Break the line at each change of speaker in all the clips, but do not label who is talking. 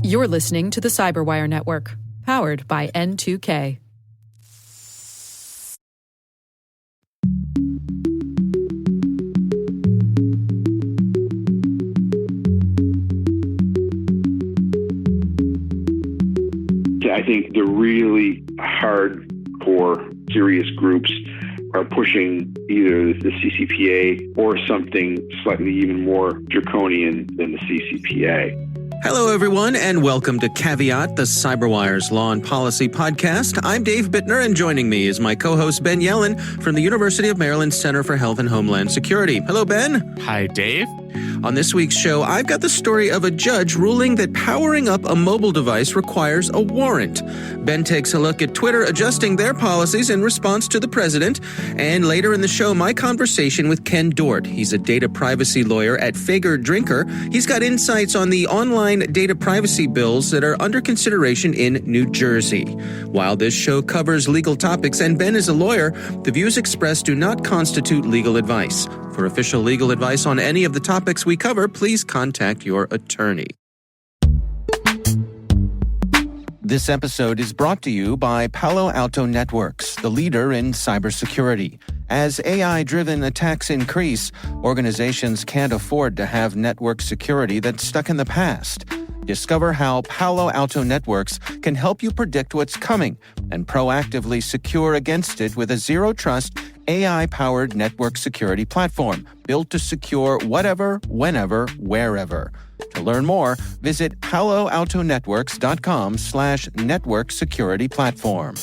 You're listening to the Cyberwire Network, powered by N2K.
I think the really hardcore, serious groups are pushing either the CCPA or something slightly even more draconian than the CCPA.
Hello, everyone, and welcome to Caveat, the Cyberwire's Law and Policy podcast. I'm Dave Bittner, and joining me is my co-host Ben Yellen from the University of Maryland Center for Health and Homeland Security. Hello, Ben.
Hi, Dave.
On this week's show, I've got the story of a judge ruling that powering up a mobile device requires a warrant. Ben takes a look at Twitter adjusting their policies in response to the president. And later in the show, my conversation with Ken Dort. He's a data privacy lawyer at Fager Drinker. He's got insights on the online data privacy bills that are under consideration in New Jersey. While this show covers legal topics and Ben is a lawyer, the views expressed do not constitute legal advice. For official legal advice on any of the topics we cover, please contact your attorney. This episode is brought to you by Palo Alto Networks, the leader in cybersecurity. As AI-driven attacks increase, organizations can't afford to have network security that's stuck in the past. Discover how Palo Alto Networks can help you predict what's coming and proactively secure against it with a zero-trust, AI-powered network security platform built to secure whatever, whenever, wherever. To learn more, visit paloaltonetworks.com/network security platform.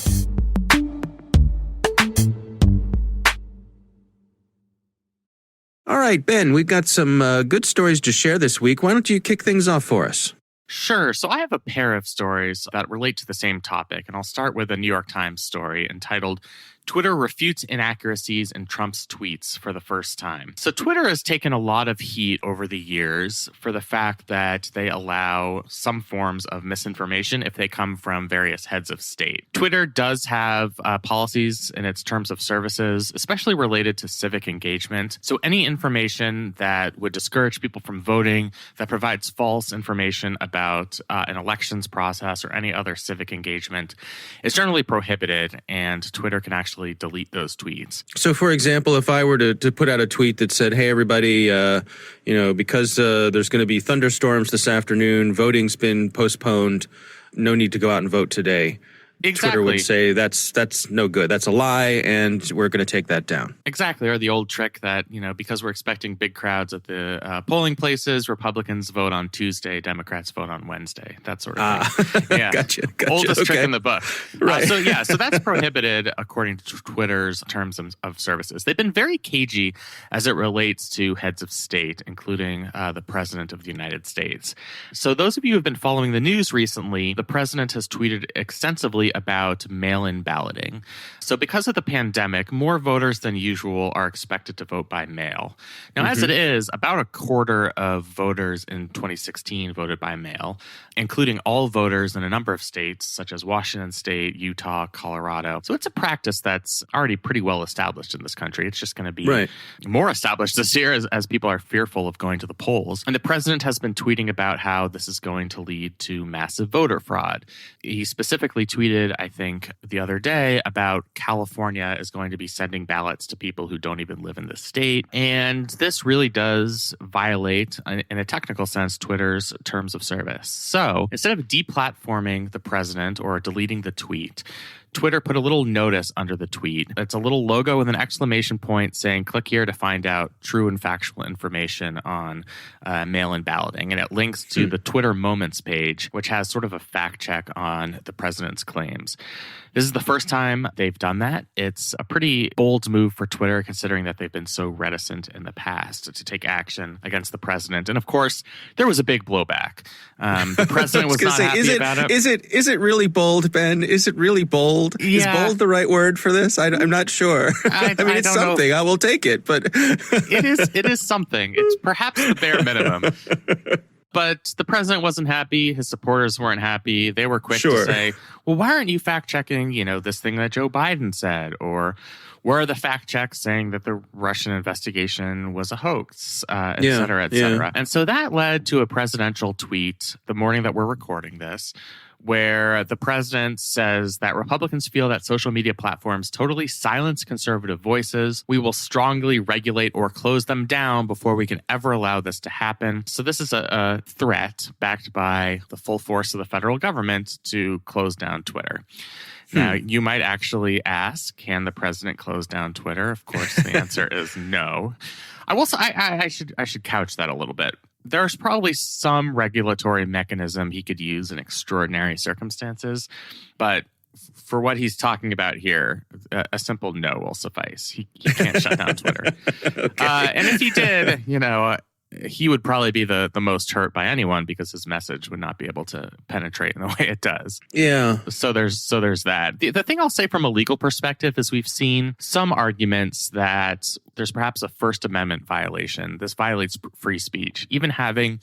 All right, Ben, we've got some good stories to share this week. Why don't you kick things off for us?
Sure. So I have a pair of stories that relate to the same topic, and I'll start with a New York Times story entitled Twitter Refutes Inaccuracies in Trump's Tweets for the First Time. So Twitter has taken a lot of heat over the years for the fact that they allow some forms of misinformation if they come from various heads of state. Twitter does have policies in its terms of services, especially related to civic engagement. So any information that would discourage people from voting, that provides false information about an elections process or any other civic engagement is generally prohibited, and Twitter can actually delete those tweets.
So, for example, if I were to put out a tweet that said, hey, everybody, because there's going to be thunderstorms this afternoon, voting's been postponed, no need to go out and vote today.
Exactly.
Twitter would say that's no good. That's a lie, and we're going to take that down.
Exactly. Or the old trick that, because we're expecting big crowds at the polling places, Republicans vote on Tuesday, Democrats vote on Wednesday. That sort of thing. Yeah.
Gotcha.
Oldest trick
Okay.
in the book.
Right.
So that's prohibited according to Twitter's terms of services. They've been very cagey as it relates to heads of state, including the President of the United States. So those of you who have been following the news recently, the President has tweeted extensively about mail-in balloting. So because of the pandemic, more voters than usual are expected to vote by mail. Now, as it is, about a quarter of voters in 2016 voted by mail, including all voters in a number of states, such as Washington State, Utah, Colorado. So it's a practice that's already pretty well established in this country. It's just going to be more established this year as people are fearful of going to the polls. And the president has been tweeting about how this is going to lead to massive voter fraud. He specifically tweeted, I think, the other day about California is going to be sending ballots to people who don't even live in the state. And this really does violate, in a technical sense, Twitter's terms of service. So instead of deplatforming the president or deleting the tweet, Twitter put a little notice under the tweet. It's a little logo with an exclamation point saying, click here to find out true and factual information on mail-in balloting. And it links to the Twitter Moments page, which has sort of a fact check on the president's claims. This is the first time they've done that. It's a pretty bold move for Twitter, considering that they've been so reticent in the past to take action against the president. And of course, there was a big blowback. The president was not happy about it.
Is it really bold, Ben? Is it really bold?
Yeah.
Is bold the right word for this? I'm not sure. I mean, it's something. I will take it, but
it is something. It's perhaps the bare minimum. But the president wasn't happy. His supporters weren't happy. They were quick to say, well, why aren't you fact checking, this thing that Joe Biden said? Or where are the fact checks saying that the Russian investigation was a hoax, et cetera, et cetera.
Yeah.
And so that led to a presidential tweet the morning that we're recording this, where the president says that Republicans feel that social media platforms totally silence conservative voices. We will strongly regulate or close them down before we can ever allow this to happen. So this is a threat backed by the full force of the federal government to close down Twitter. Now, you might actually ask, can the president close down Twitter? Of course, the answer is no. I will say, I should couch that a little bit. There's probably some regulatory mechanism he could use in extraordinary circumstances, but for what he's talking about here, a simple no will suffice. He can't shut down Twitter.
Okay.
And if he did, he would probably be the most hurt by anyone because his message would not be able to penetrate in the way it does.
Yeah.
So there's that. The thing I'll say from a legal perspective is we've seen some arguments that there's perhaps a First Amendment violation. This violates free speech. Even having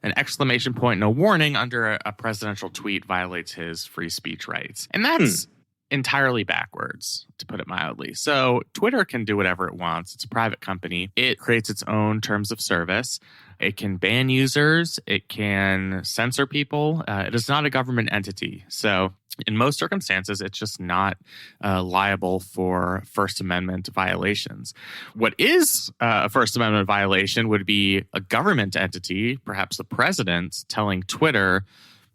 an exclamation point and a warning under a presidential tweet violates his free speech rights. And that's entirely backwards, to put it mildly. So Twitter can do whatever it wants. It's a private company. It creates its own terms of service. It can ban users. It can censor people. It is not a government entity. So in most circumstances, it's just not liable for First Amendment violations. What is a First Amendment violation would be a government entity, perhaps the president, telling Twitter,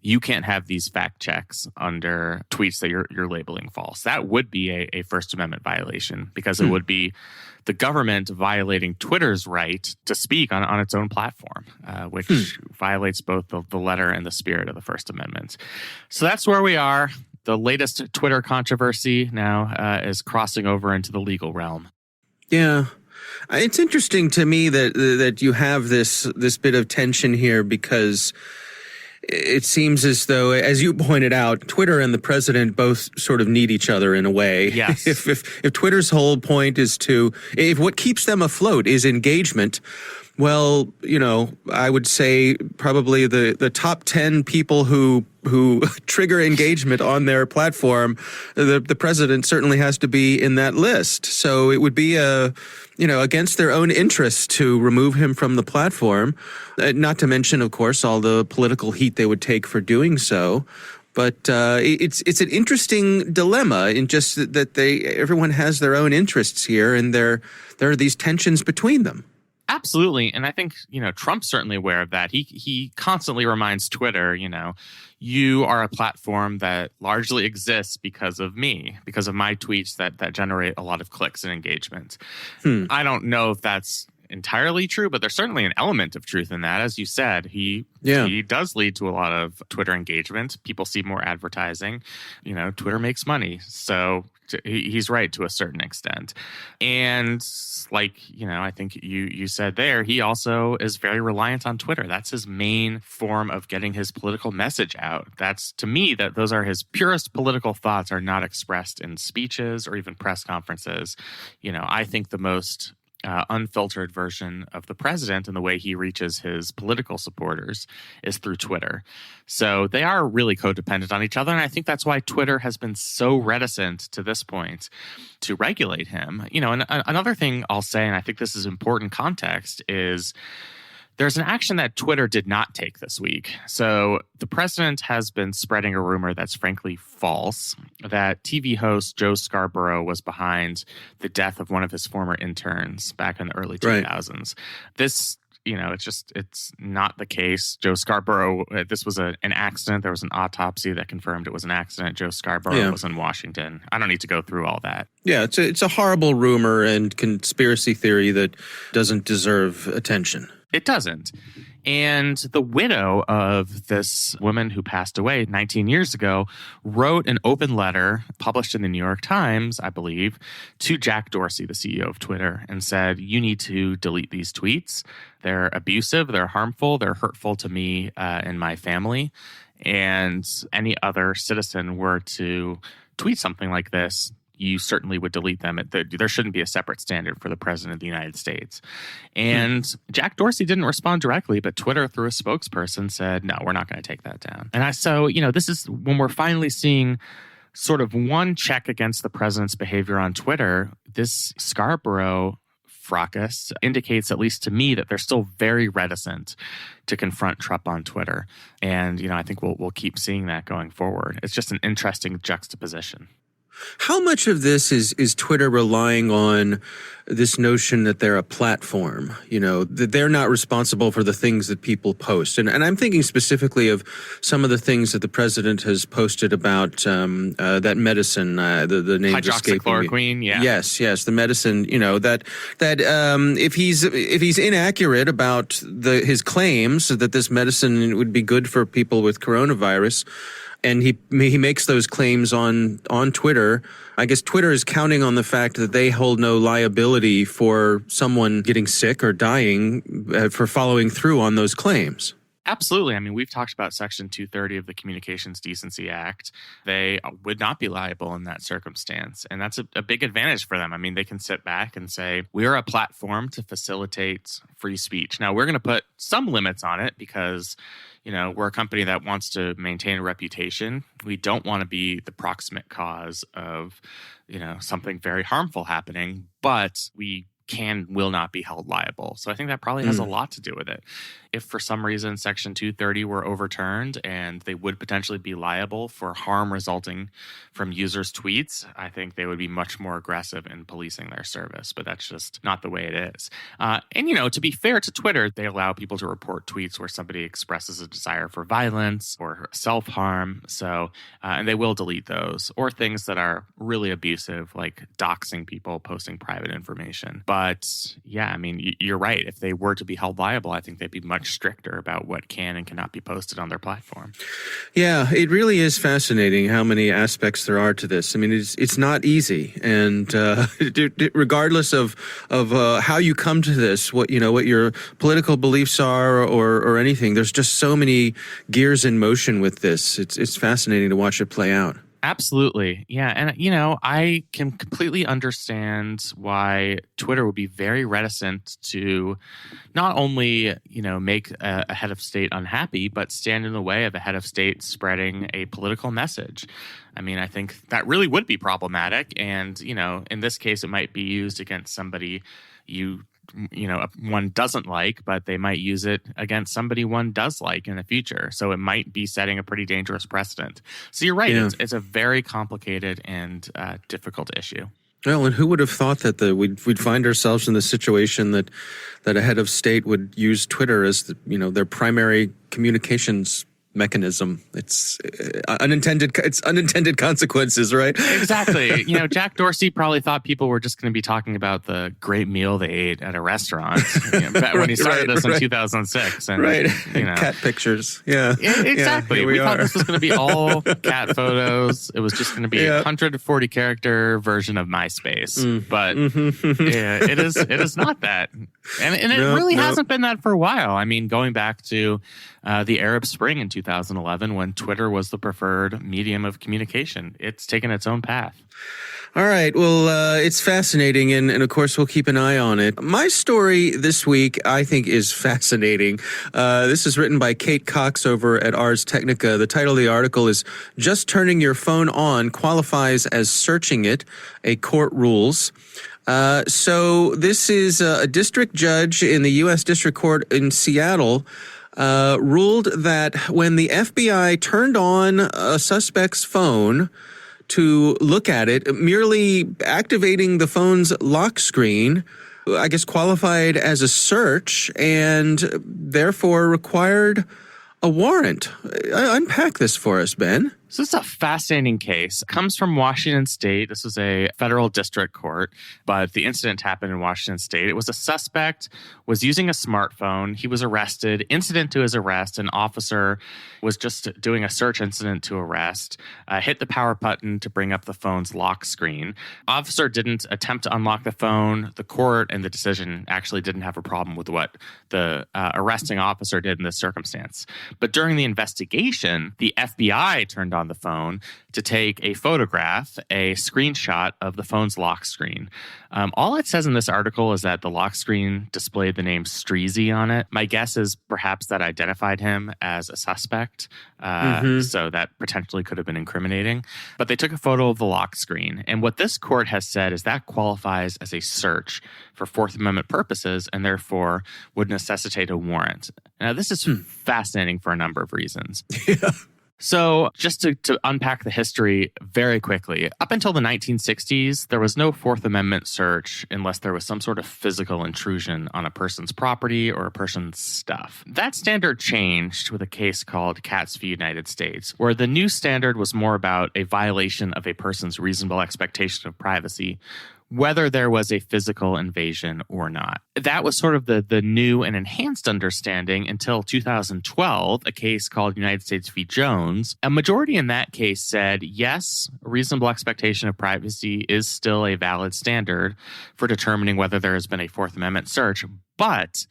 you can't have these fact checks under tweets that you're labeling false. That would be a First Amendment violation because it would be the government violating Twitter's right to speak on its own platform, which violates both the letter and the spirit of the First Amendment. So that's where we are. The latest Twitter controversy now is crossing over into the legal realm.
Yeah. It's interesting to me that you have this bit of tension here because it seems as though, as you pointed out, Twitter and the president both sort of need each other in a way.
Yes.
If Twitter's whole point is if what keeps them afloat is engagement, well, I would say probably the top 10 people who trigger engagement on their platform, the president certainly has to be in that list. So it would be against their own interests to remove him from the platform. Not to mention, of course, all the political heat they would take for doing so. But it's an interesting dilemma in just that everyone has their own interests here, and there are these tensions between them.
Absolutely. And I think, Trump's certainly aware of that. He constantly reminds Twitter, you are a platform that largely exists because of me, because of my tweets that generate a lot of clicks and engagement. I don't know if that's entirely true, but there's certainly an element of truth in that. As you said, he does lead to a lot of Twitter engagement. People see more advertising. Twitter makes money. So he's right to a certain extent. And I think you said there, he also is very reliant on Twitter. That's his main form of getting his political message out. That's, to me, that those are his purest political thoughts are not expressed in speeches or even press conferences. I think the most unfiltered version of the president and the way he reaches his political supporters is through Twitter. So they are really codependent on each other. And I think that's why Twitter has been so reticent to this point to regulate him. And another thing I'll say, and I think this is important context, is there's an action that Twitter did not take this week. So the president has been spreading a rumor that's frankly false, that TV host Joe Scarborough was behind the death of one of his former interns back in the early 2000s. Right. This, it's not the case. Joe Scarborough, this was an accident. There was an autopsy that confirmed it was an accident. Joe Scarborough was in Washington. I don't need to go through all that.
Yeah, it's a horrible rumor and conspiracy theory that doesn't deserve attention.
It doesn't. And the widow of this woman who passed away 19 years ago wrote an open letter published in the New York Times, I believe, to Jack Dorsey, the CEO of Twitter, and said, you need to delete these tweets. They're abusive, they're harmful, they're hurtful to me and my family. And any other citizen were to tweet something like this, you certainly would delete them. There shouldn't be a separate standard for the president of the United States. And Jack Dorsey didn't respond directly, but Twitter, through a spokesperson, said, no, we're not going to take that down. And so this is when we're finally seeing sort of one check against the president's behavior on Twitter. this Scarborough fracas indicates, at least to me, that they're still very reticent to confront Trump on Twitter. And, I think we'll keep seeing that going forward. It's just an interesting juxtaposition.
How much of this is Twitter relying on this notion that they're a platform, that they're not responsible for the things that people post? And I'm thinking specifically of some of the things that the president has posted about that medicine, the name's escaping me.
Hydroxychloroquine, yeah.
Yes, the medicine, that if he's inaccurate about his claims that this medicine would be good for people with coronavirus, and he makes those claims on Twitter, I guess Twitter is counting on the fact that they hold no liability for someone getting sick or dying for following through on those claims.
Absolutely. I mean, we've talked about Section 230 of the Communications Decency Act. They would not be liable in that circumstance. And that's a big advantage for them. I mean, they can sit back and say, we're a platform to facilitate free speech. Now, we're going to put some limits on it because we're a company that wants to maintain a reputation. We don't want to be the proximate cause of, something very harmful happening, but we will not be held liable. So I think that probably has a lot to do with it. If for some reason Section 230 were overturned and they would potentially be liable for harm resulting from users' tweets, I think they would be much more aggressive in policing their service. But that's just not the way it is. And to be fair to Twitter, they allow people to report tweets where somebody expresses a desire for violence or self-harm. So, and they will delete those, or things that are really abusive, like doxing people, posting private information. But yeah, I mean, you're right. If they were to be held liable, I think they'd be much stricter about what can and cannot be posted on their platform. Yeah,
it really is fascinating how many aspects there are to this. I mean, it's not easy, and regardless of how you come to this, what your political beliefs are or anything, there's just so many gears in motion with this. It's fascinating to watch it play out.
Absolutely. Yeah. And, I can completely understand why Twitter would be very reticent to not only, make a head of state unhappy, but stand in the way of a head of state spreading a political message. I mean, I think that really would be problematic. And, in this case, it might be used against somebody one doesn't like, but they might use it against somebody one does like in the future. So it might be setting a pretty dangerous precedent. So you're right. Yeah. It's a very complicated and difficult issue.
Well, and who would have thought that we'd find ourselves in the situation that a head of state would use Twitter as their primary communications mechanism. It's unintended consequences, right?
Exactly. Jack Dorsey probably thought people were just going to be talking about the great meal they ate at a restaurant when he started this in 2006. And,
cat pictures. Yeah.
Exactly.
Yeah,
we thought this was going to be all cat photos. It was just going to be a 140 character version of MySpace. But it is not that. And it really hasn't been that for a while. I mean, going back to the Arab Spring in 2011, when Twitter was the preferred medium of communication. It's taken its own path.
All right. Well, it's fascinating, and of course, we'll keep an eye on it. My story this week, I think, is fascinating. This is written by Kate Cox over at Ars Technica. The title of the article is "Just Turning Your Phone On Qualifies as Searching It, a Court Rules." So this is a district judge in the U.S. District Court in Seattle ruled that when the FBI turned on a suspect's phone to look at it, merely activating the phone's lock screen, I guess, qualified as a search and therefore required a warrant. Unpack this for us, Ben.
So this is a fascinating case. It comes from Washington State. This was a federal district court, but the incident happened in Washington State. It was a suspect was using a smartphone. He was arrested. Incident to his arrest, an officer was just doing a search incident to arrest, hit the power button to bring up the phone's lock screen. Officer didn't attempt to unlock the phone. The court and the decision actually didn't have a problem with what the arresting officer did in this circumstance. But during the investigation, the FBI turned on on the phone to take a photograph, a screenshot of the phone's lock screen. All it says in this article is that the lock screen displayed the name Streezy on it. My guess is perhaps that identified him as a suspect, so that potentially could have been incriminating. But they took a photo of the lock screen. And what this court has said is that qualifies as a search for Fourth Amendment purposes and therefore would necessitate a warrant. Now, this is fascinating for a number of reasons.
Yeah.
So just to unpack the history very quickly, up until the 1960s, there was no Fourth Amendment search unless there was some sort of physical intrusion on a person's property or a person's stuff. That standard changed with a case called Katz v. United States, where the new standard was more about a violation of a person's reasonable expectation of privacy, whether there was a physical invasion or not. That was sort of the new and enhanced understanding until 2012, a case called United States v. Jones. A majority in that case said, yes, a reasonable expectation of privacy is still a valid standard for determining whether there has been a Fourth Amendment search, but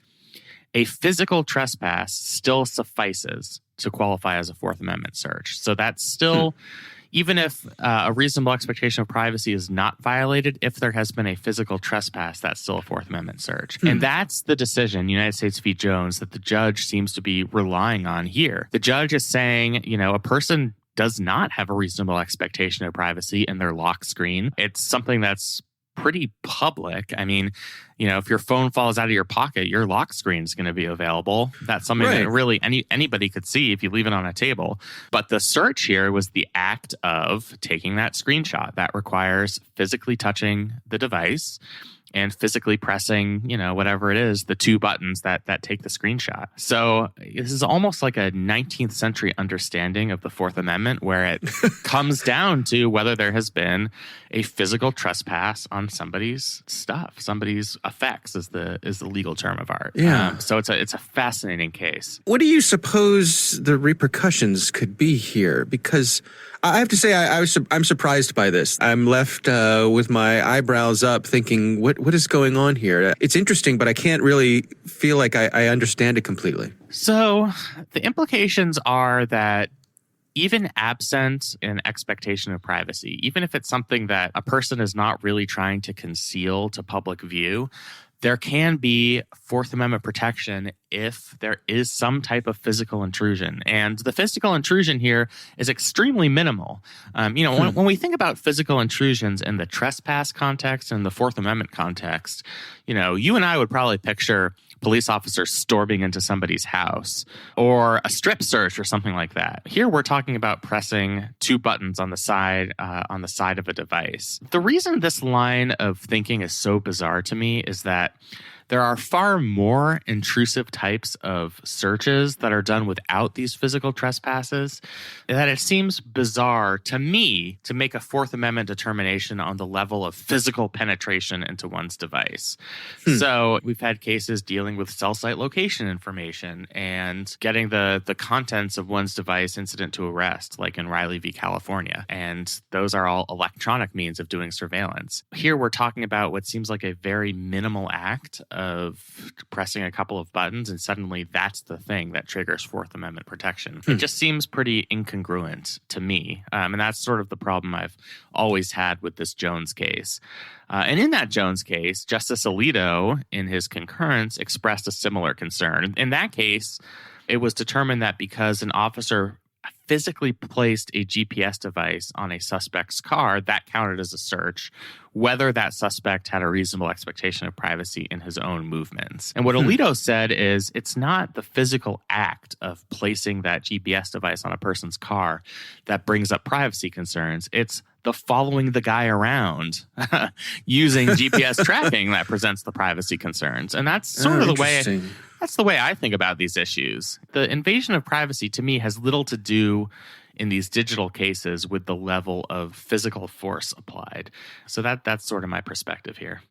a physical trespass still suffices to qualify as a Fourth Amendment search. So that's still... Even if a reasonable expectation of privacy is not violated, if there has been a physical trespass, that's still a Fourth Amendment search. And that's the decision, United States v. Jones, that the judge seems to be relying on here. The judge is saying, a person does not have a reasonable expectation of privacy in their lock screen. It's something that's pretty public. I mean, if your phone falls out of your pocket, your lock screen is going to be available. That's something that really anybody could see if you leave it on a table. But the search here was the act of taking that screenshot. That requires physically touching the device and physically pressing, whatever it is, the two buttons that take the screenshot. So this is almost like a 19th century understanding of the Fourth Amendment, where it comes down to whether there has been a physical trespass on somebody's stuff, somebody's effects is the legal term of art.
Yeah.
So it's a fascinating case.
What do you suppose the repercussions could be here? Because I have to say, I'm surprised by this. I'm left with my eyebrows up thinking, what is going on here? It's interesting, but I can't really feel like I understand it completely.
So the implications are that even absent an expectation of privacy, even if it's something that a person is not really trying to conceal to public view, there can be Fourth Amendment protection if there is some type of physical intrusion. And the physical intrusion here is extremely minimal. When we think about physical intrusions in the trespass context and the Fourth Amendment context, you and I would probably picture police officers storming into somebody's house or a strip search or something like that. Here we're talking about pressing two buttons on the side of a device. The reason this line of thinking is so bizarre to me is that there are far more intrusive types of searches that are done without these physical trespasses, that it seems bizarre to me to make a Fourth Amendment determination on the level of physical penetration into one's device. So we've had cases dealing with cell site location information and getting the contents of one's device incident to arrest, like in Riley v. California. And those are all electronic means of doing surveillance. Here we're talking about what seems like a very minimal act of pressing a couple of buttons, and suddenly that's the thing that triggers Fourth Amendment protection. It just seems pretty incongruent to me. And that's sort of the problem I've always had with this Jones case. And in that Jones case, Justice Alito, in his concurrence, expressed a similar concern. In that case, it was determined that because an officer physically placed a GPS device on a suspect's car, that counted as a search, whether that suspect had a reasonable expectation of privacy in his own movements. And what Alito said is it's not the physical act of placing that GPS device on a person's car that brings up privacy concerns. It's the following the guy around using GPS tracking that presents the privacy concerns. And that's sort of the way... That's the way I think about these issues. The invasion of privacy, to me, has little to do in these digital cases with the level of physical force applied. So that's sort of my perspective here.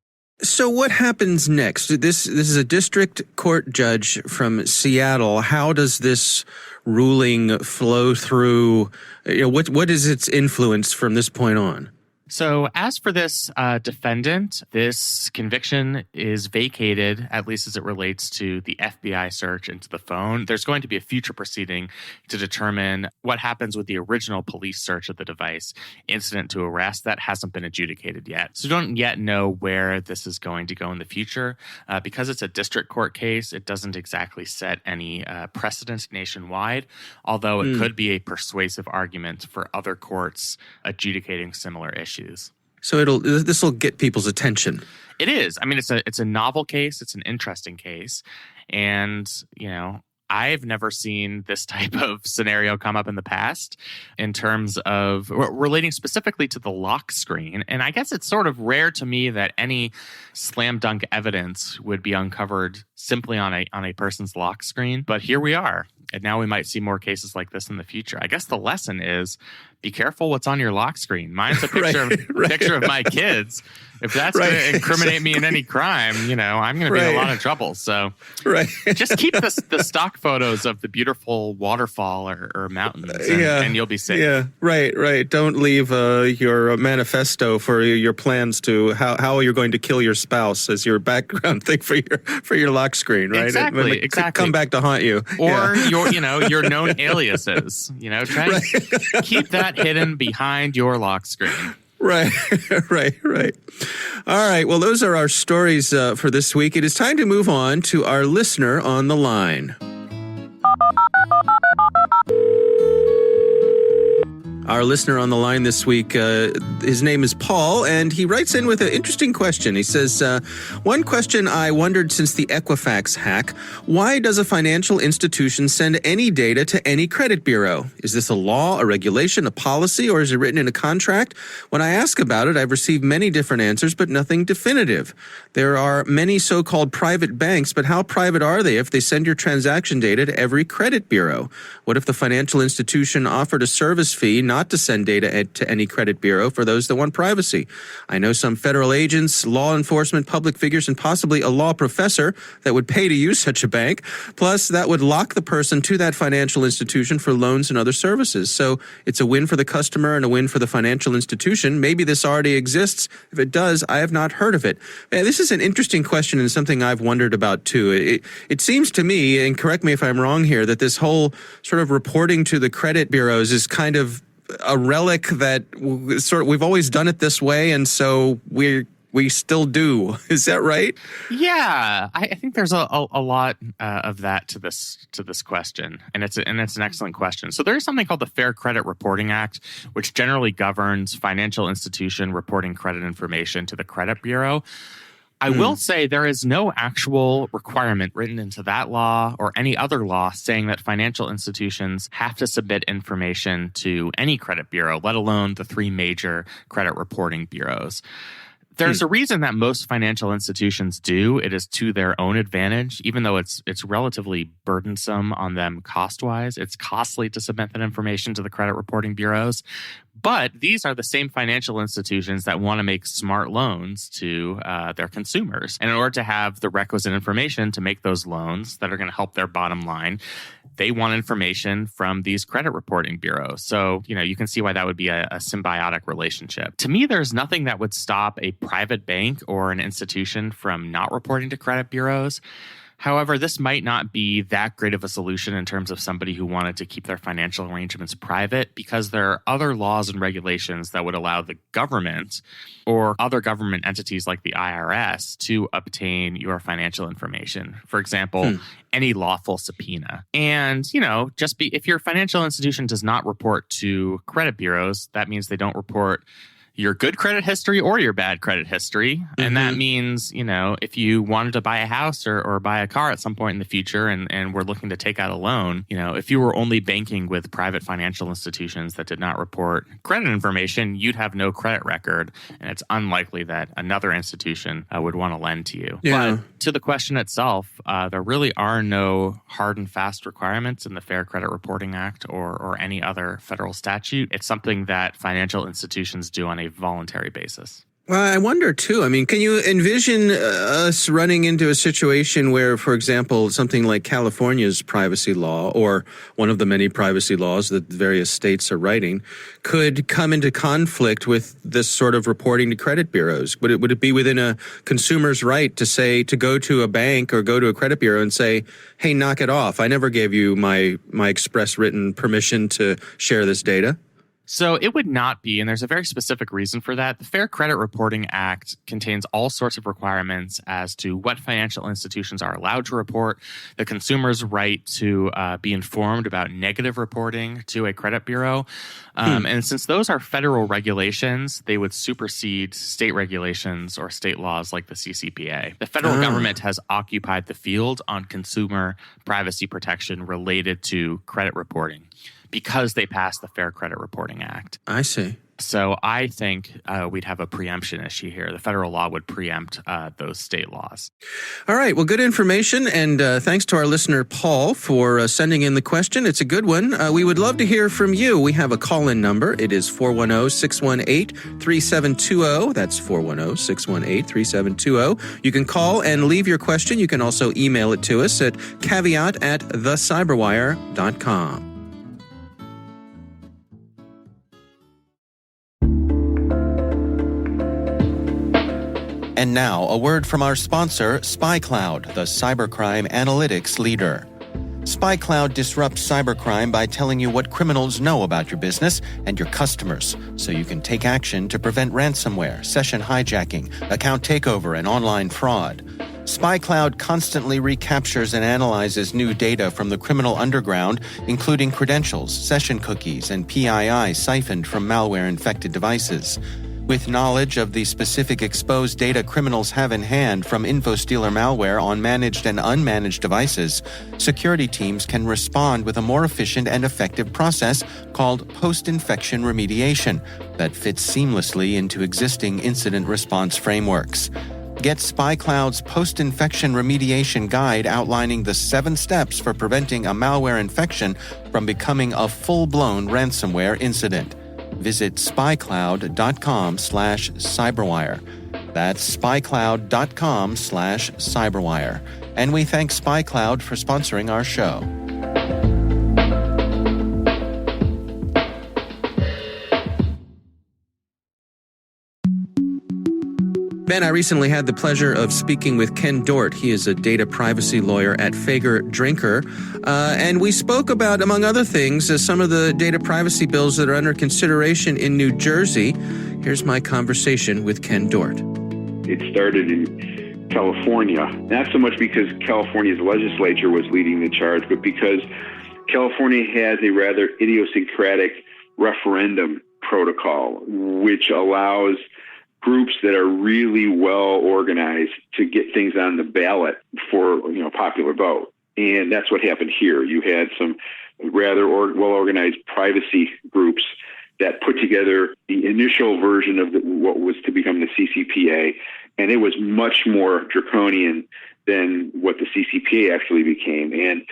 So what happens next? This is a district court judge from Seattle. How does this ruling flow through? What is its influence from this point on?
So as for this defendant, this conviction is vacated, at least as it relates to the FBI search into the phone. There's going to be a future proceeding to determine what happens with the original police search of the device incident to arrest. That hasn't been adjudicated yet. So we don't yet know where this is going to go in the future. Because it's a district court case, it doesn't exactly set any precedent nationwide, although it could be a persuasive argument for other courts adjudicating similar issues.
So this will get people's attention.
It is. I mean, it's a novel case. It's an interesting case. And, I've never seen this type of scenario come up in the past in terms of relating specifically to the lock screen. And I guess it's sort of rare to me that any slam dunk evidence would be uncovered simply on a person's lock screen. But here we are. And now we might see more cases like this in the future. I guess the lesson is be careful what's on your lock screen. Mine's a picture, picture of my kids. If that's going to incriminate me in any crime, I'm going to be in a lot of trouble. So just keep the stock photos of the beautiful waterfall or mountains and you'll be safe.
Yeah, right. Don't leave your manifesto for your plans to how you're going to kill your spouse as your background thing for your lock screen, right?
Exactly.
Come back to haunt you.
Or your known aliases. Try and keep that hidden behind your lock screen.
Right. All right. Well, those are our stories for this week. It is time to move on to our listener on the line. Our listener on the line this week, his name is Paul, and he writes in with an interesting question. He says, one question I wondered since the Equifax hack, why does a financial institution send any data to any credit bureau? Is this a law, a regulation, a policy, or is it written in a contract? When I ask about it, I've received many different answers, but nothing definitive. There are many so-called private banks, but how private are they if they send your transaction data to every credit bureau? What if the financial institution offered a service fee not to send data to any credit bureau for those that want privacy? I know some federal agents, law enforcement, public figures, and possibly a law professor that would pay to use such a bank. Plus, that would lock the person to that financial institution for loans and other services. So it's a win for the customer and a win for the financial institution. Maybe this already exists. If it does, I have not heard of it. This is an interesting question and something I've wondered about too. It seems to me, and correct me if I'm wrong here, that this whole sort of reporting to the credit bureaus is kind of a relic that we've always done it this way, and so we still do. Is that right?
Yeah, I think there's a lot of that to this question, and it's an excellent question. So there is something called the Fair Credit Reporting Act, which generally governs financial institution reporting credit information to the credit bureau. I will say there is no actual requirement written into that law or any other law saying that financial institutions have to submit information to any credit bureau, let alone the three major credit reporting bureaus. There's a reason that most financial institutions do. It is to their own advantage, even though it's relatively burdensome on them cost-wise. It's costly to submit that information to the credit reporting bureaus. But these are the same financial institutions that want to make smart loans to their consumers. And in order to have the requisite information to make those loans that are going to help their bottom line, they want information from these credit reporting bureaus. So, you can see why that would be a symbiotic relationship. To me, there's nothing that would stop a private bank or an institution from not reporting to credit bureaus. However, this might not be that great of a solution in terms of somebody who wanted to keep their financial arrangements private, because there are other laws and regulations that would allow the government or other government entities like the IRS to obtain your financial information. For example, any lawful subpoena. And, if your financial institution does not report to credit bureaus, that means they don't report your good credit history or your bad credit history. And that means, if you wanted to buy a house or buy a car at some point in the future and were looking to take out a loan, if you were only banking with private financial institutions that did not report credit information, you'd have no credit record. And it's unlikely that another institution would want to lend to you.
Yeah.
But to the question itself, there really are no hard and fast requirements in the Fair Credit Reporting Act or any other federal statute. It's something that financial institutions do on a voluntary basis.
Well, I wonder, too. I mean, can you envision us running into a situation where, for example, something like California's privacy law, or one of the many privacy laws that various states are writing, could come into conflict with this sort of reporting to credit bureaus? Would it be within a consumer's right to go to a bank or go to a credit bureau and say, hey, knock it off. I never gave you my express written permission to share this data?
So it would not be, and there's a very specific reason for that. The Fair Credit Reporting Act contains all sorts of requirements as to what financial institutions are allowed to report, the consumer's right to be informed about negative reporting to a credit bureau. And since those are federal regulations, they would supersede state regulations or state laws like the CCPA. The federal government has occupied the field on consumer privacy protection related to credit reporting, because they passed the Fair Credit Reporting Act.
I see.
So I think we'd have a preemption issue here. The federal law would preempt those state laws.
All right. Well, good information. And thanks to our listener, Paul, for sending in the question. It's a good one. We would love to hear from you. We have a call-in number. It is 410-618-3720. That's 410-618-3720. You can call and leave your question. You can also email it to us at caveat@thecyberwire.com. And now, a word from our sponsor, SpyCloud, the cybercrime analytics leader. SpyCloud disrupts cybercrime by telling you what criminals know about your business and your customers, so you can take action to prevent ransomware, session hijacking, account takeover, and online fraud. SpyCloud constantly recaptures and analyzes new data from the criminal underground, including credentials, session cookies, and PII siphoned from malware-infected devices. With knowledge of the specific exposed data criminals have in hand from InfoStealer malware on managed and unmanaged devices, security teams can respond with a more efficient and effective process called post-infection remediation that fits seamlessly into existing incident response frameworks. Get SpyCloud's post-infection remediation guide outlining the 7 steps for preventing a malware infection from becoming a full-blown ransomware incident. Visit spycloud.com/cyberwire. That's spycloud.com/cyberwire. And we thank SpyCloud for sponsoring our show. Ben, I recently had the pleasure of speaking with Ken Dort. He is a data privacy lawyer at Fager Drinker. And we spoke about, among other things, some of the data privacy bills that are under consideration in New Jersey. Here's my conversation with Ken Dort.
It started in California, not so much because California's legislature was leading the charge, but because California has a rather idiosyncratic referendum protocol, which allows groups that are really well organized to get things on the ballot for popular vote. And that's what happened here. You had some rather well organized privacy groups that put together the initial version of what was to become the CCPA, and it was much more draconian than what the CCPA actually became. And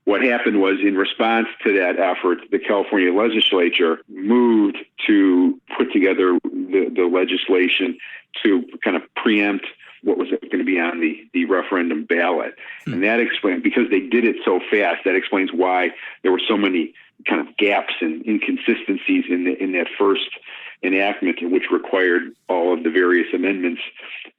what happened was, in response to that effort, the California legislature moved to put together the legislation to kind of preempt what was going to be on the referendum ballot. And that explains, because they did it so fast, that explains why there were so many kind of gaps and inconsistencies in that first enactment, which required all of the various amendments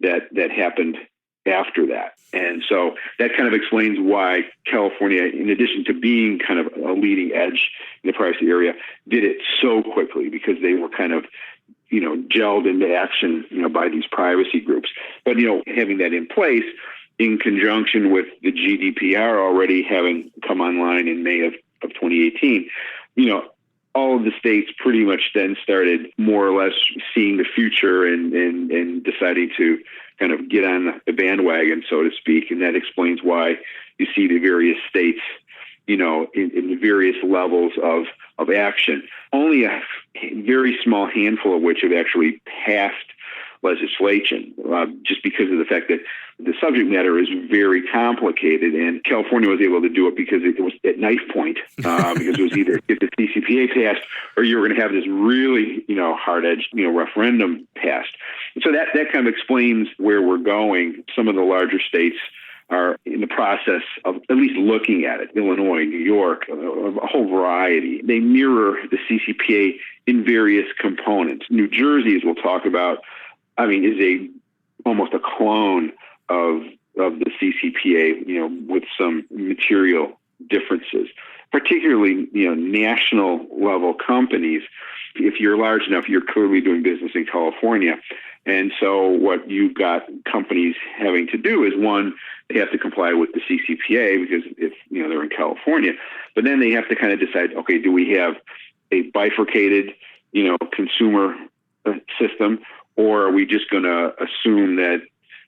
that happened after that. And so that kind of explains why California, in addition to being kind of a leading edge in the privacy area, did it so quickly, because they were kind of, gelled into action, by these privacy groups. But, having that in place in conjunction with the GDPR already having come online in May of 2018, all of the states pretty much then started more or less seeing the future and deciding to kind of get on the bandwagon, so to speak. And that explains why you see the various states, in the various levels of action. Only a very small handful of which have actually passed legislation, just because of the fact that the subject matter is very complicated. And California was able to do it because it was at knife point, because it was either get the CCPA passed or you were going to have this really, hard-edged, referendum passed. And so that kind of explains where we're going. Some of the larger states are in the process of at least looking at it. Illinois, New York, a whole variety. They mirror the CCPA in various components. New Jersey, as we'll talk about, is almost a clone of the CCPA, with some material differences. Particularly, national level companies. If you're large enough, you're clearly doing business in California. And so what you've got companies having to do is, one, they have to comply with the CCPA because they're in California. But then they have to kind of decide, okay, do we have a bifurcated, consumer system, or are we just going to assume that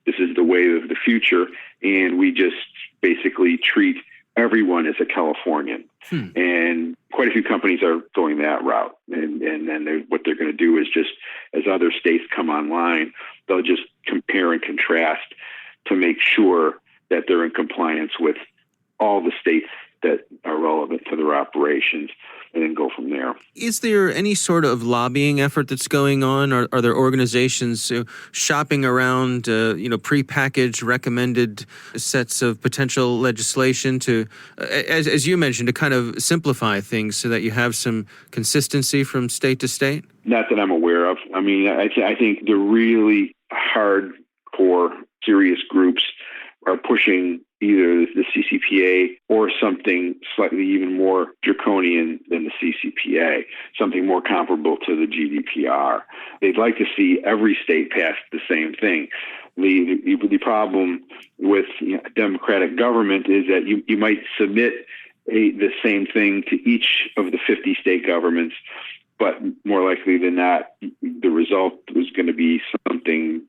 this is the way of the future and we just basically treat everyone as a Californian? And quite a few companies are going that route. And then what they're going to do is just, as other states come online, they'll just compare and contrast to make sure that they're in compliance with all the states that are relevant to their operations, and then go from there.
Is there any sort of lobbying effort that's going on? Are there organizations shopping around, prepackaged, recommended sets of potential legislation to, as you mentioned, to kind of simplify things so that you have some consistency from state to state?
Not that I'm aware of. I think the really hardcore, serious groups are pushing either the CCPA or something slightly even more draconian than the CCPA, something more comparable to the GDPR. They'd like to see every state pass the same thing. The problem with democratic government is that you might submit the same thing to each of the 50 state governments, but more likely than not, the result was going to be something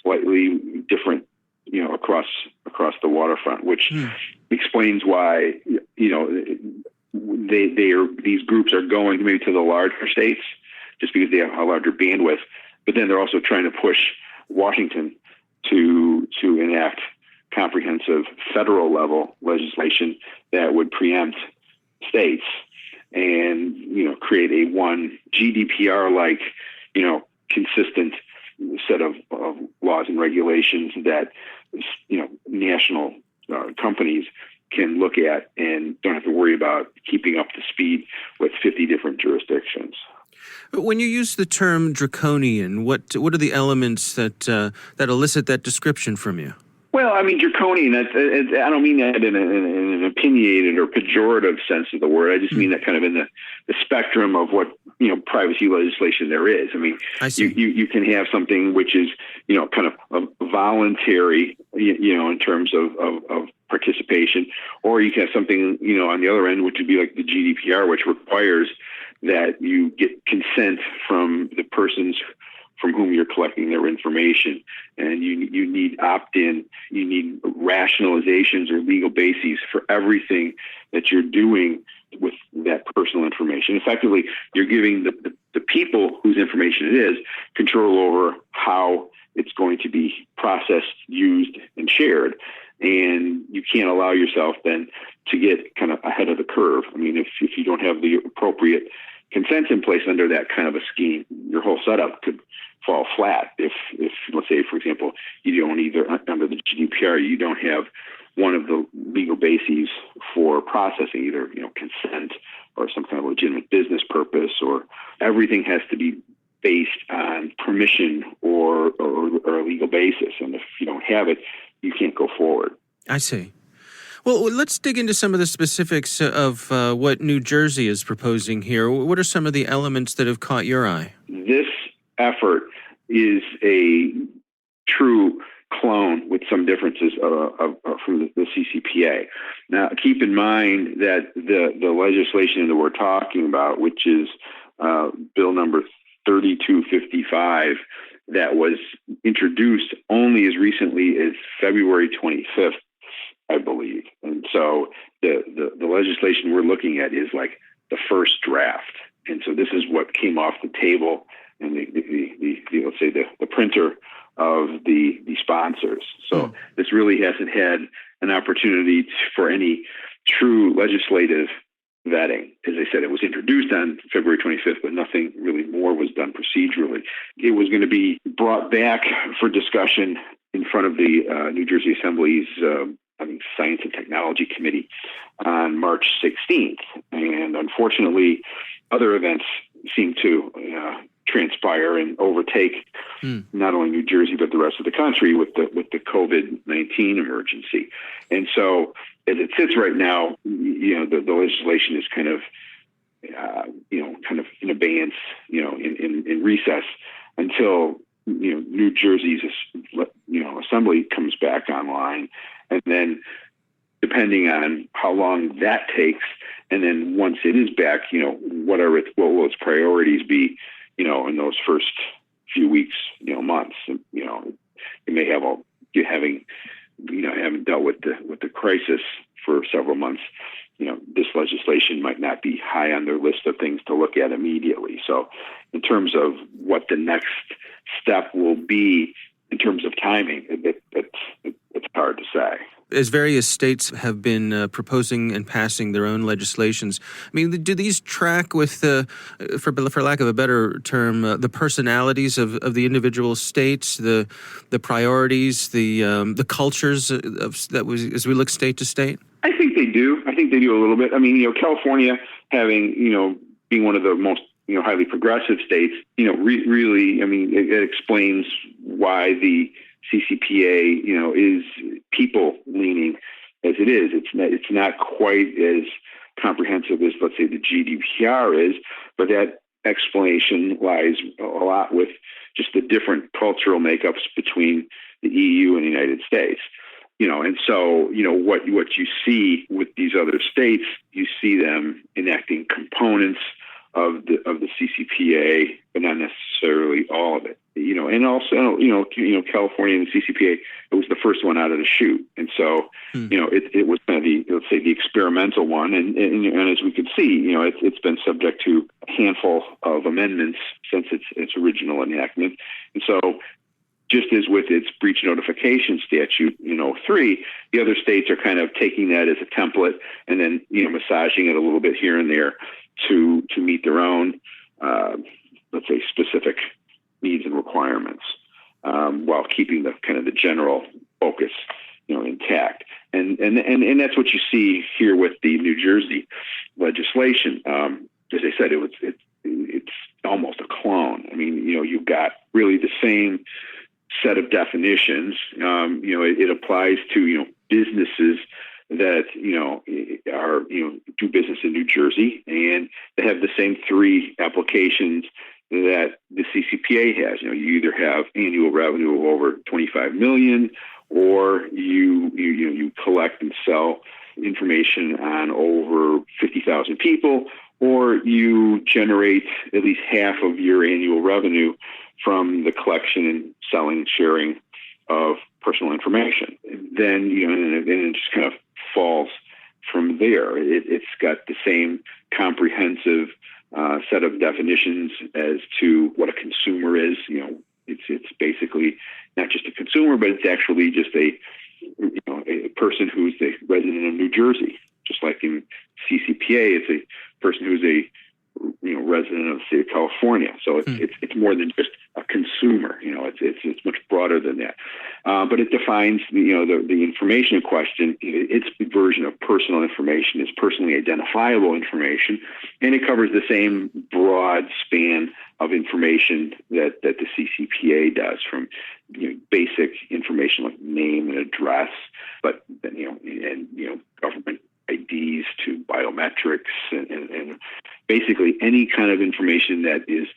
slightly different, across the waterfront, which explains why, these groups are going maybe to the larger states just because they have a larger bandwidth, but then they're also trying to push Washington to enact comprehensive federal level legislation that would preempt states and, create a one GDPR-like, consistent set of laws and regulations that national companies can look at and don't have to worry about keeping up to speed with 50 different jurisdictions.
When you use the term draconian, what are the elements that elicit that description from you?
Well, draconian, I don't mean that in an opinionated or pejorative sense of the word. I just mean that kind of in the spectrum of what, privacy legislation there is.
I see.
You can have something which is, kind of voluntary, in terms of participation, or you can have something, on the other end, which would be like the GDPR, which requires that you get consent from the persons from whom you're collecting their information. And you need opt-in, you need rationalizations or legal bases for everything that you're doing with that personal information. Effectively, you're giving the people whose information it is control over how it's going to be processed, used, and shared. And you can't allow yourself then to get kind of ahead of the curve. If you don't have the appropriate consent in place under that kind of a scheme, your whole setup could fall flat. If let's say, for example, you don't either under the GDPR, you don't have one of the legal bases for processing, either consent or some kind of legitimate business purpose, or everything has to be based on permission or a legal basis. And if you don't have it, you can't go forward.
I see. Well, let's dig into some of the specifics of what New Jersey is proposing here. What are some of the elements that have caught your eye?
This effort is a true clone with some differences from the CCPA. Now, keep in mind that the legislation that we're talking about, which is Bill number 3255, that was introduced only as recently as February 25th, I believe. And so the legislation we're looking at is like the first draft. And so this is what came off the table and let's say the printer of the sponsors. So this really hasn't had an opportunity for any true legislative vetting. As I said, it was introduced on February 25th, but nothing really more was done procedurally. It was going to be brought back for discussion in front of the New Jersey Assembly's Science and Technology Committee on March 16th. And unfortunately, other events seem to transpire and overtake not only New Jersey, but the rest of the country with the COVID-19 emergency. And so as it sits right now, the legislation is kind of in abeyance, in recess until, New Jersey's, assembly comes back online. And then depending on how long that takes, and then once it is back, what will its priorities be, in those first few weeks, months. You may have having dealt with the crisis for several months. This legislation might not be high on their list of things to look at immediately. So in terms of what the next step will be in terms of timing, it's hard to say.
As various states have been proposing and passing their own legislations, I mean, do these track with, for lack of a better term, the personalities of the individual states, the priorities, the cultures as we look state to state? I
think they do. I think they do a little bit. I mean, California having, being one of the most, highly progressive states, really, I mean, it explains why the CCPA, is people leaning as it is. It's not quite as comprehensive as, let's say, the GDPR is, but that explanation lies a lot with just the different cultural makeups between the EU and the United States. And so, what you see with these other states, you see them enacting components of the CCPA, but not necessarily all of it. And also, California and the CCPA, it was the first one out of the chute. And so, it was kind of the experimental one. And as we could see, it's been subject to a handful of amendments since its original enactment. And so, just as with its breach notification statute, 3, the other states are kind of taking that as a template and then, massaging it a little bit here and there to meet their own, let's say, specific needs and requirements, while keeping the kind of the general focus, intact. And that's what you see here with the New Jersey legislation. As I said, it's almost a clone. I mean, you've got really the same set of definitions. It applies to, businesses that, are, do business in New Jersey, and they have the same 3 applications that the CCPA has. You either have annual revenue of over 25 million, or you collect and sell information on over 50,000 people, or you generate at least half of your annual revenue from the collection and selling and sharing of personal information. Then, and it just kind of falls from there. It's got the same comprehensive set of definitions as to what a consumer is. It's basically not just a consumer, but it's actually just a person who's a resident of New Jersey. Just like in CCPA, it's a person who's a resident of the state of California. So it's more than just a consumer. It's much broader than that. But it defines the information in question. Its version of personal information is personally identifiable information, and it covers the same broad span of information that the CCPA does, from basic information like name and address, but government IDs to biometrics and basically any kind of information that is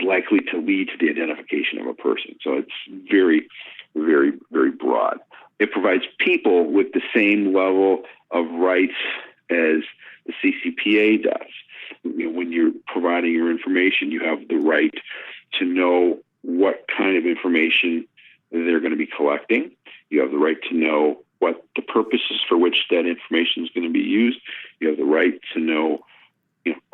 likely to lead to the identification of a person. So it's very, very, very broad. It provides people with the same level of rights as the CCPA does. When you're providing your information, you have the right to know what kind of information they're going to be collecting. You have the right to know what the purposes for which that information is going to be used. You have the right to know,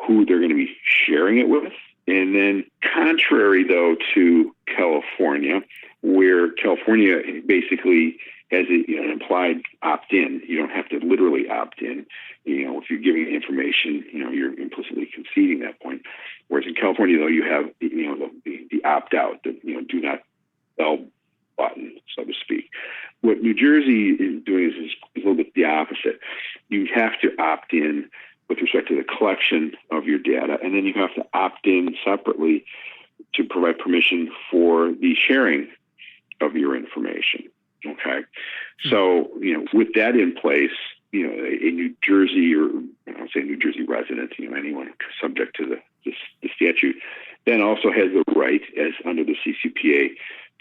who they're going to be sharing it with. And then contrary, though, to California, where California basically has an implied opt-in. You don't have to literally opt in. If you're giving information, you're implicitly conceding that point. Whereas in California, though, you have the opt-out, the do not sell button, so to speak. What New Jersey is doing is a little bit the opposite. You have to opt in with respect to the collection of your data, and then you have to opt in separately to provide permission for the sharing of your information. Okay. So, with that in place, a New Jersey, or I'll say New Jersey resident, anyone subject to the statute, then also has the right, as under the CCPA,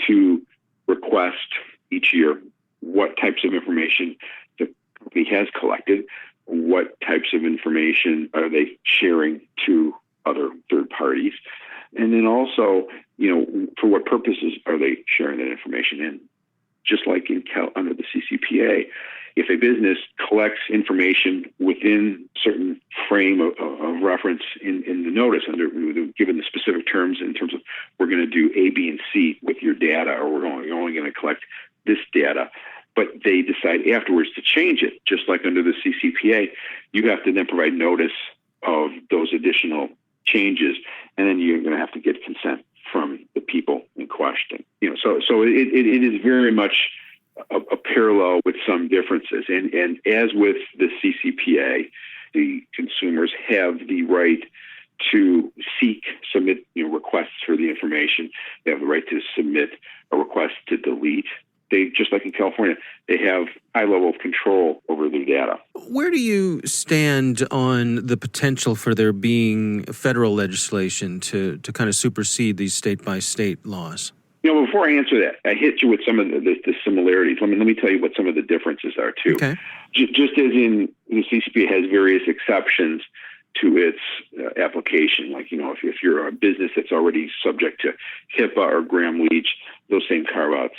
to request each year what types of information the company has collected, what types of information are they sharing to other third parties, and then also, for what purposes are they sharing that information in? Just like under the CCPA, if a business collects information within certain frame of reference in the notice, given the specific terms in terms of we're going to do A, B, and C with your data, or we're only going to collect this data, but they decide afterwards to change it, just like under the CCPA, you have to then provide notice of those additional changes, and then you're going to have to get consent from the people in question. So it is very much a parallel with some differences. And as with the CCPA, the consumers have the right to submit requests for the information. They have the right to submit a request to delete. They, just like in California, they have high level of control over their data.
Where do you stand on the potential for there being federal legislation to kind of supersede these state-by-state laws?
Before I answer that, I hit you with some of the similarities. Let me tell you what some of the differences are, too. Okay. Just as in the CCPA has various exceptions to its application, like, if you're a business that's already subject to HIPAA or Gramm-Leach, those same carve-outs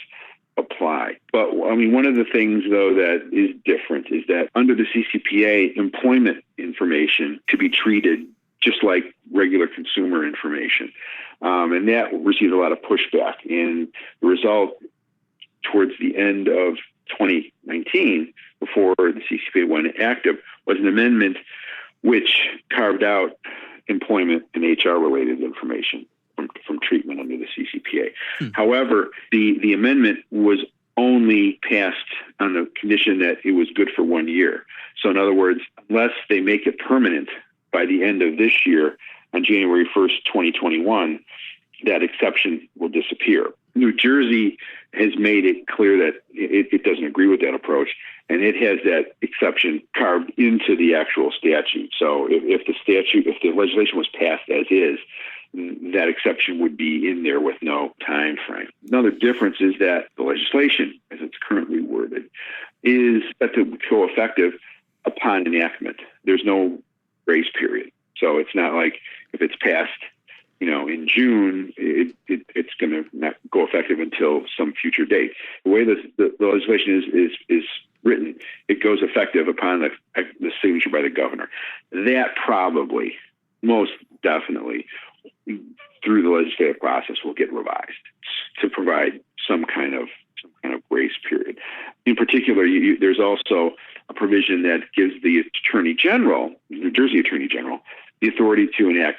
apply. But one of the things, though, that is different is that under the CCPA, employment information to be treated just like regular consumer information. And that received a lot of pushback. And the result, towards the end of 2019, before the CCPA went active, was an amendment which carved out employment and HR-related information from treatment under the CCPA. However, the amendment was only passed on the condition that it was good for 1 year. So in other words, unless they make it permanent by the end of this year, on January 1st, 2021, that exception will disappear. New Jersey has made it clear that it doesn't agree with that approach, and it has that exception carved into the actual statute. So if the legislation was passed as is, that exception would be in there with no time frame. Another difference is that the legislation, as it's currently worded, is set to go effective upon enactment. There's no grace period. So it's not like if it's passed, in June, it's going to not go effective until some future date. The way the legislation is written, it goes effective upon the signature by the governor. That probably, most definitely, through the legislative process, will get revised to provide some kind of grace period. In particular, there's also a provision that gives the Attorney General, New Jersey Attorney General, the authority to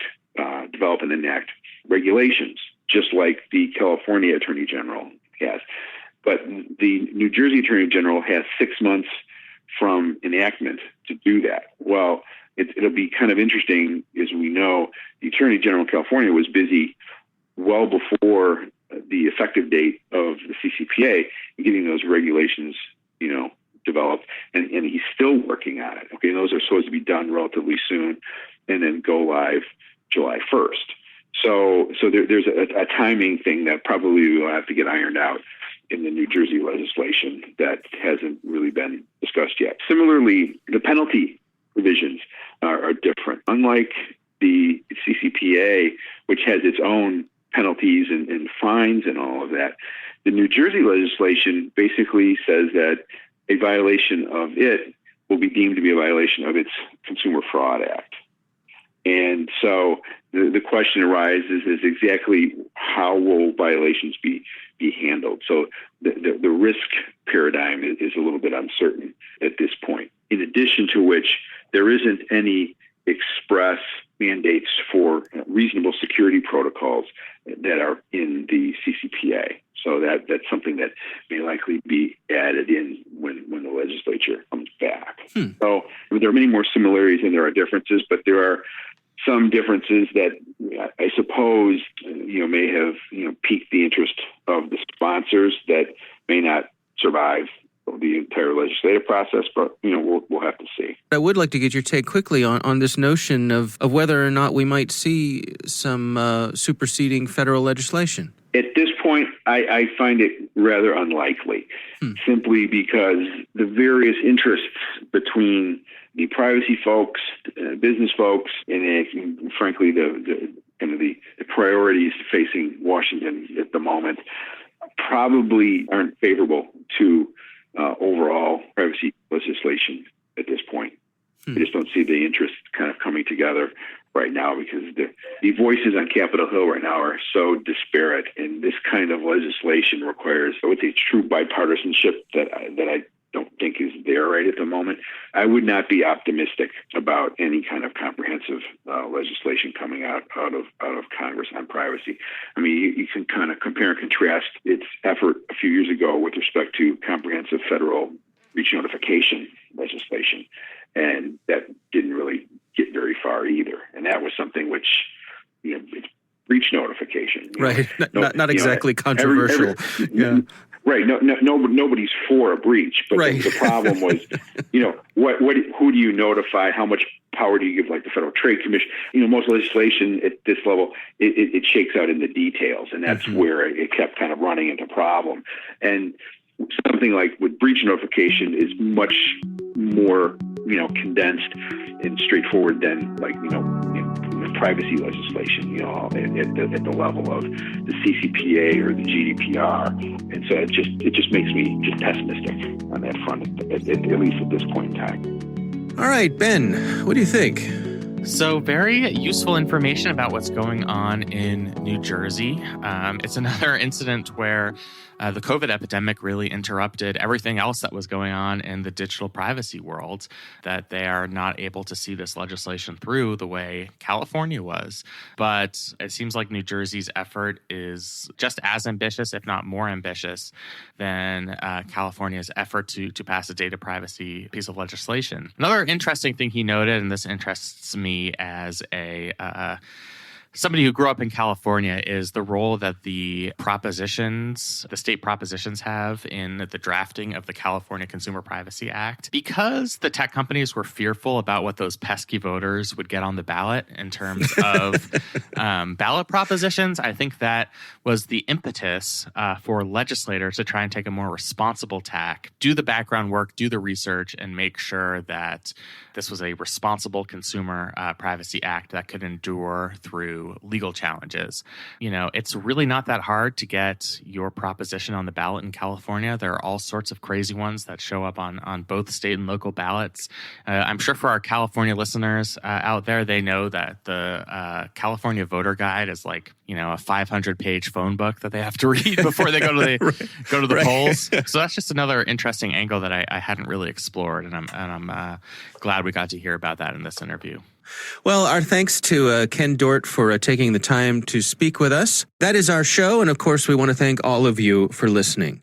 develop and enact regulations, just like the California Attorney General has. But the New Jersey Attorney General has 6 months from enactment to do that. Well, it'll be kind of interesting, as we know, the Attorney General in California was busy well before the effective date of the CCPA in getting those regulations, developed, and he's still working on it. Okay, those are supposed to be done relatively soon, and then go live July 1st. So there's a timing thing that probably will have to get ironed out in the New Jersey legislation that hasn't really been discussed yet. Similarly, the penalty provisions are different. Unlike the CCPA, which has its own penalties and fines and all of that, the New Jersey legislation basically says that a violation of it will be deemed to be a violation of its Consumer Fraud Act. And so so the question arises is exactly how will violations be handled? So the risk paradigm is a little bit uncertain at this point. In addition to which, there isn't any express mandates for reasonable security protocols that are in the CCPA. So that's something that may likely be added in when the legislature comes back. So there are many more similarities than there are differences, but there are some differences that I suppose may have piqued the interest of the sponsors that may not survive the entire legislative process, but we'll have to see.
I would like to get your take quickly on this notion of whether or not we might see some superseding federal legislation.
At this point, I find it rather unlikely, simply because the various interests between the privacy folks, business folks, and frankly the priorities facing Washington at the moment probably aren't favorable to overall privacy legislation at this point. I just don't see the interests kind of coming together right now, because the voices on Capitol Hill right now are so disparate, and this kind of legislation requires, I would say, true bipartisanship that I don't think is there right at the moment. I would not be optimistic about any kind of comprehensive legislation coming out of Congress on privacy. I mean, you can kind of compare and contrast its effort a few years ago with respect to comprehensive federal breach notification legislation, and that didn't really get very far either. And that was something which, it's breach notification.
Right. Not exactly controversial. Yeah.
Right. Nobody's for a breach, but
right.
the problem was, who do you notify? How much power do you give, like the Federal Trade Commission? Most legislation at this level, it shakes out in the details, and that's where it kept kind of running into problem. And something like with breach notification is much more, condensed and straightforward than privacy legislation, at the level of the CCPA or the GDPR. And so it just makes me just pessimistic on that front, at least at this point in time.
All right, Ben, what do you think?
So very useful information about what's going on in New Jersey. It's another incident where the COVID epidemic really interrupted everything else that was going on in the digital privacy world, that they are not able to see this legislation through the way California was. But it seems like New Jersey's effort is just as ambitious, if not more ambitious, than California's effort to pass a data privacy piece of legislation. Another interesting thing he noted, and this interests me as somebody who grew up in California, is the role that the state propositions have in the drafting of the California Consumer Privacy Act. Because the tech companies were fearful about what those pesky voters would get on the ballot in terms of ballot propositions, I think that was the impetus for legislators to try and take a more responsible tack, do the background work, do the research, and make sure that this was a responsible consumer privacy act that could endure through legal challenges. It's really not that hard to get your proposition on the ballot in California. There are all sorts of crazy ones that show up on both state and local ballots. I'm sure for our California listeners out there, they know that the California voter guide is like, a 500-page phone book that they have to read before they go to the polls. So that's just another interesting angle that I hadn't really explored, and I'm glad we got to hear about that in this interview.
Well, our thanks to Ken Dort for taking the time to speak with us. That is our show, and of course, we want to thank all of you for listening.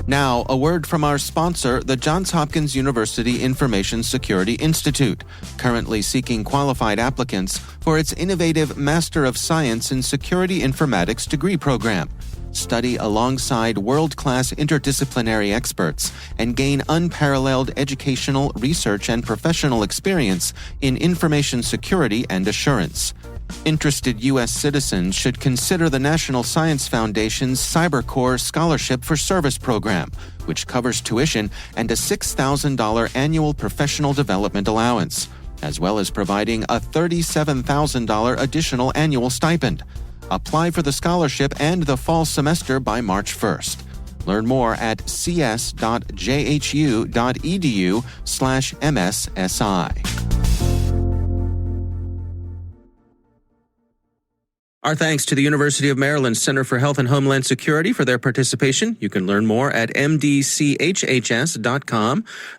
Now, a word from our sponsor, the Johns Hopkins University Information Security Institute, currently seeking qualified applicants for its innovative Master of Science in Security Informatics degree program. Study alongside world-class interdisciplinary experts and gain unparalleled educational, research, and professional experience in information security and assurance. Interested U.S. citizens should consider the National Science Foundation's CyberCore Scholarship for Service program, which covers tuition and a $6,000 annual professional development allowance, as well as providing a $37,000 additional annual stipend. Apply for the scholarship and the fall semester by March 1st. Learn more at cs.jhu.edu/MSSI. Our thanks to the University of Maryland Center for Health and Homeland Security for their participation. You can learn more at mdchhs.com.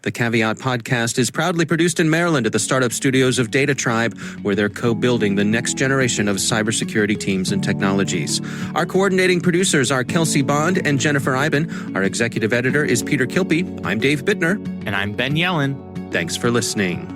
The Caveat podcast is proudly produced in Maryland at the startup studios of Data Tribe, where they're co-building the next generation of cybersecurity teams and technologies. Our coordinating producers are Kelsey Bond and Jennifer Iben. Our executive editor is Peter Kilpie. I'm Dave Bittner.
And I'm Ben Yellen.
Thanks for listening.